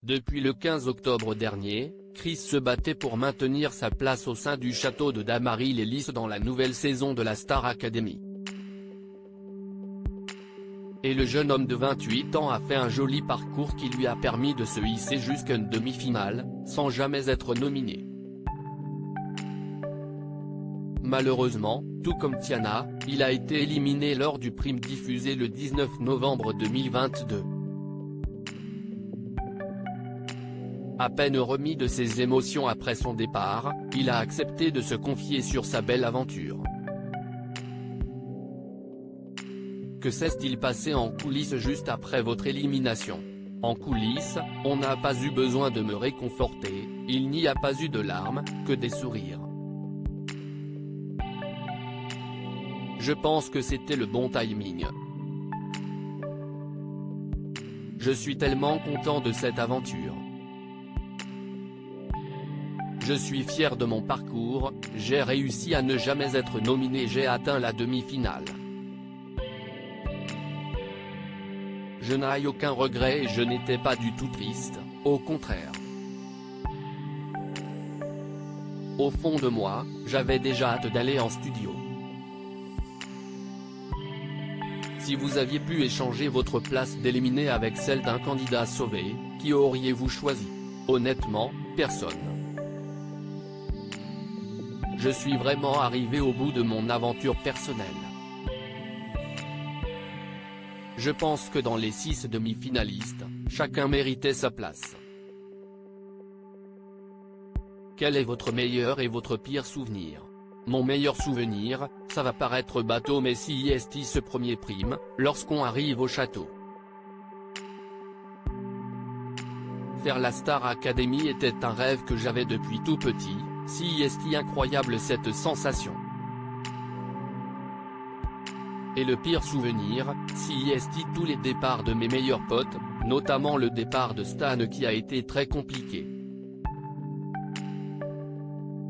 Depuis le 15 octobre dernier, Chris se battait pour maintenir sa place au sein du château de Dammaril-Ellis dans la nouvelle saison de la Star Academy. Et le jeune homme de 28 ans a fait un joli parcours qui lui a permis de se hisser jusqu'à une demi-finale, sans jamais être nominé. Malheureusement, tout comme Tiana, il a été éliminé lors du prime diffusé le 19 novembre 2022. À peine remis de ses émotions après son départ, il a accepté de se confier sur sa belle aventure. Que s'est-il passé en coulisses juste après votre élimination? En coulisses, on n'a pas eu besoin de me réconforter, il n'y a pas eu de larmes, que des sourires. Je pense que c'était le bon timing. Je suis tellement content de cette aventure. Je suis fier de mon parcours, j'ai réussi à ne jamais être nominé, j'ai atteint la demi-finale. Je n'ai aucun regret et je n'étais pas du tout triste, au contraire. Au fond de moi, j'avais déjà hâte d'aller en studio. Si vous aviez pu échanger votre place d'éliminer avec celle d'un candidat sauvé, qui auriez-vous choisi? Honnêtement, personne. Je suis vraiment arrivé au bout de mon aventure personnelle. Je pense que dans les 6 demi-finalistes, chacun méritait sa place. Quel est votre meilleur et votre pire souvenir? Mon meilleur souvenir, ça va paraître bateau mais CIST ce premier prime, lorsqu'on arrive au château. Faire la Star Academy était un rêve que j'avais depuis tout petit, CIST incroyable cette sensation. Et le pire souvenir, CIST tous les départs de mes meilleurs potes, notamment le départ de Stan qui a été très compliqué.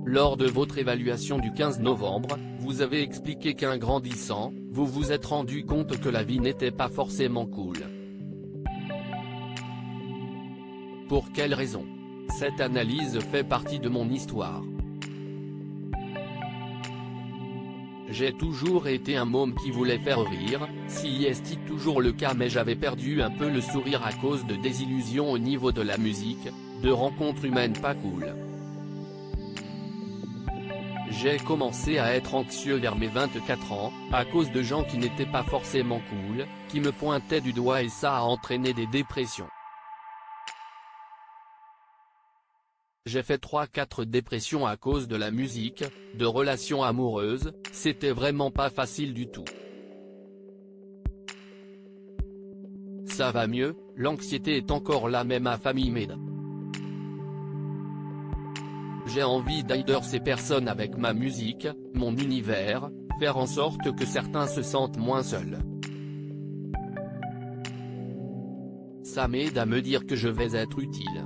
Lors de votre évaluation du 15 novembre, vous avez expliqué qu'en grandissant, vous vous êtes rendu compte que la vie n'était pas forcément cool. Pour quelle raison? Cette analyse fait partie de mon histoire. J'ai toujours été un môme qui voulait faire rire, CIST toujours le cas mais j'avais perdu un peu le sourire à cause de désillusions au niveau de la musique, de rencontres humaines pas cool. J'ai commencé à être anxieux vers mes 24 ans, à cause de gens qui n'étaient pas forcément cool, qui me pointaient du doigt et ça a entraîné des dépressions. J'ai fait 3-4 dépressions à cause de la musique, de relations amoureuses, c'était vraiment pas facile du tout. Ça va mieux, l'anxiété est encore là mais ma famille m'aide. J'ai envie d'aider ces personnes avec ma musique, mon univers, faire en sorte que certains se sentent moins seuls. Ça m'aide à me dire que je vais être utile.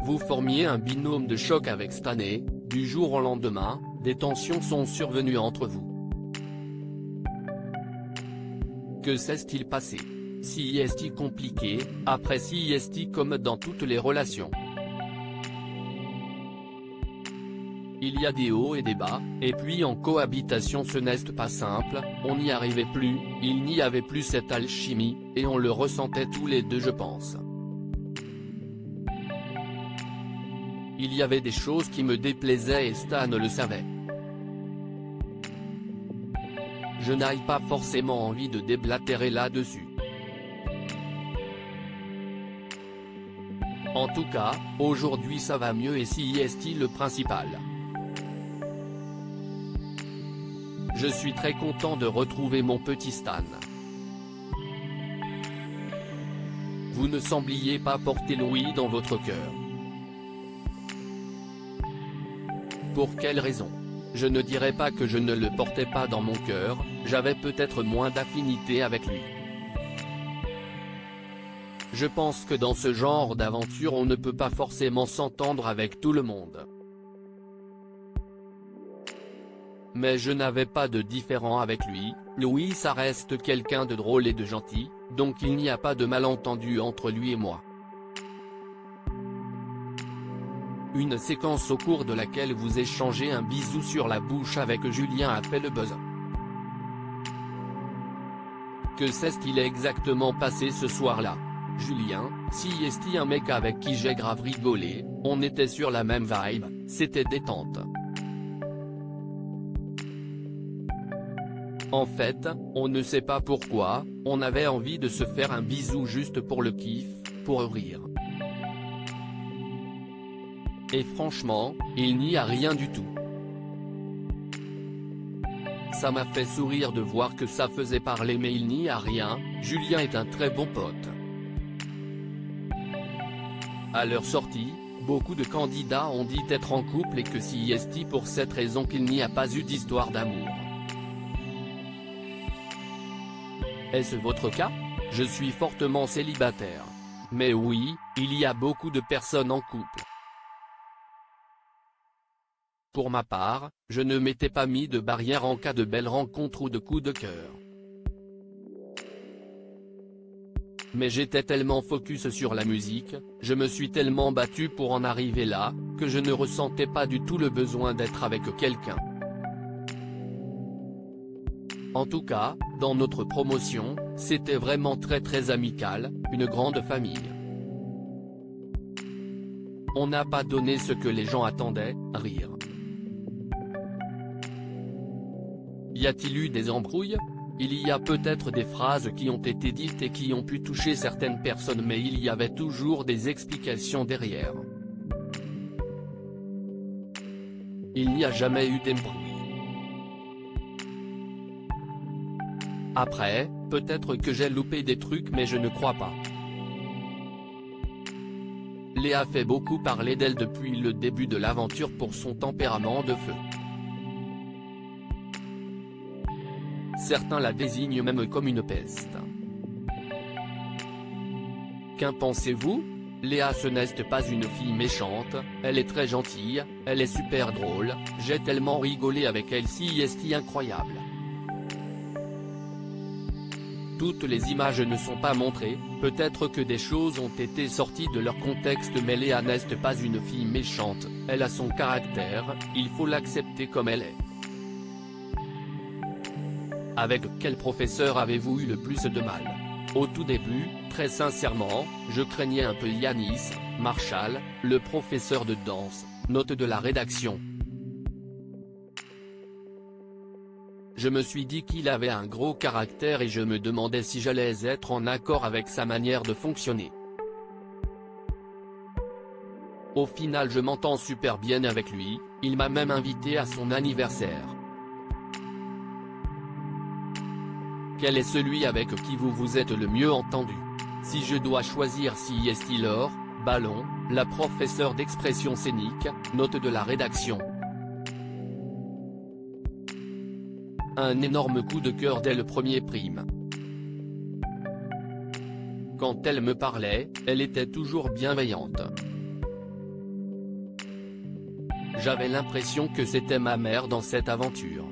Vous formiez un binôme de choc avec Stanley, du jour au lendemain, des tensions sont survenues entre vous. Que s'est-il passé? CIST compliqué, après CIST comme dans toutes les relations. Il y a des hauts et des bas, et puis en cohabitation ce n'est pas simple, on n'y arrivait plus, il n'y avait plus cette alchimie, et on le ressentait tous les deux je pense. Il y avait des choses qui me déplaisaient et Stan le savait. Je n'ai pas forcément envie de déblatérer là-dessus. En tout cas, aujourd'hui ça va mieux et CIST le principal. Je suis très content de retrouver mon petit Stan. Vous ne sembliez pas porter Louis dans votre cœur. Pour quelle raison? Je ne dirais pas que je ne le portais pas dans mon cœur, j'avais peut-être moins d'affinité avec lui. Je pense que dans ce genre d'aventure on ne peut pas forcément s'entendre avec tout le monde. Mais je n'avais pas de différend avec lui, Louis ça reste quelqu'un de drôle et de gentil, donc il n'y a pas de malentendu entre lui et moi. Une séquence au cours de laquelle vous échangez un bisou sur la bouche avec Julien a fait le buzz. Que s'est-il exactement passé ce soir-là? Julien, si est un mec avec qui j'ai grave rigolé, on était sur la même vibe, c'était détente. En fait, on ne sait pas pourquoi, on avait envie de se faire un bisou juste pour le kiff, pour rire. Et franchement, il n'y a rien du tout. Ça m'a fait sourire de voir que ça faisait parler mais il n'y a rien, Julien est un très bon pote. À leur sortie, beaucoup de candidats ont dit être en couple et que si est pour cette raison qu'il n'y a pas eu d'histoire d'amour. Est-ce votre cas? Je suis fortement célibataire. Mais oui, il y a beaucoup de personnes en couple. Pour ma part, je ne m'étais pas mis de barrière en cas de belle rencontre ou de coup de cœur. Mais j'étais tellement focus sur la musique, je me suis tellement battu pour en arriver là, que je ne ressentais pas du tout le besoin d'être avec quelqu'un. En tout cas, dans notre promotion, c'était vraiment très amical, une grande famille. On n'a pas donné ce que les gens attendaient, rire. Y a-t-il eu des embrouilles? Il y a peut-être des phrases qui ont été dites et qui ont pu toucher certaines personnes mais il y avait toujours des explications derrière. Il n'y a jamais eu d'embrouille. Après, peut-être que j'ai loupé des trucs mais je ne crois pas. Léa fait beaucoup parler d'elle depuis le début de l'aventure pour son tempérament de feu. Certains la désignent même comme une peste. Qu'en pensez-vous? Léa ce n'est pas une fille méchante, elle est très gentille, elle est super drôle, j'ai tellement rigolé avec elle si est incroyable. Toutes les images ne sont pas montrées, peut-être que des choses ont été sorties de leur contexte mais Léa n'est pas une fille méchante, elle a son caractère, il faut l'accepter comme elle est. Avec quel professeur avez-vous eu le plus de mal? Au tout début, très sincèrement, je craignais un peu Yanis, Marshall, le professeur de danse, note de la rédaction. Je me suis dit qu'il avait un gros caractère et je me demandais si j'allais être en accord avec sa manière de fonctionner. Au final je m'entends super bien avec lui, il m'a même invité à son anniversaire. Quel est celui avec qui vous vous êtes le mieux entendu? Si je dois choisir si est Laure, Ballon, la professeure d'expression scénique, note de la rédaction. Un énorme coup de cœur dès le premier prime. Quand elle me parlait, elle était toujours bienveillante. J'avais l'impression que c'était ma mère dans cette aventure.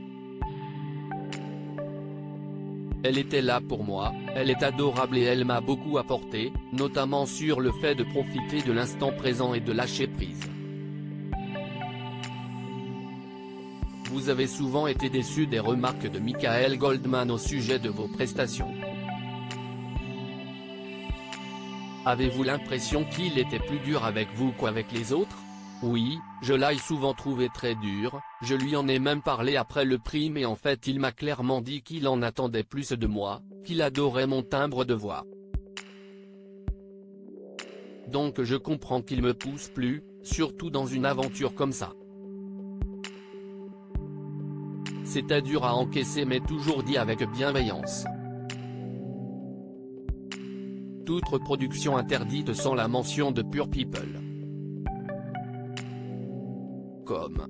Elle était là pour moi, elle est adorable et elle m'a beaucoup apporté, notamment sur le fait de profiter de l'instant présent et de lâcher prise. Vous avez souvent été déçu des remarques de Michael Goldman au sujet de vos prestations. Avez-vous l'impression qu'il était plus dur avec vous qu'avec les autres? Oui, je l'ai souvent trouvé très dur, je lui en ai même parlé après le prime et en fait il m'a clairement dit qu'il en attendait plus de moi, qu'il adorait mon timbre de voix. Donc je comprends qu'il me pousse plus, surtout dans une aventure comme ça. C'était dur à encaisser mais toujours dit avec bienveillance. Toute reproduction interdite sans la mention de Pure People. Comme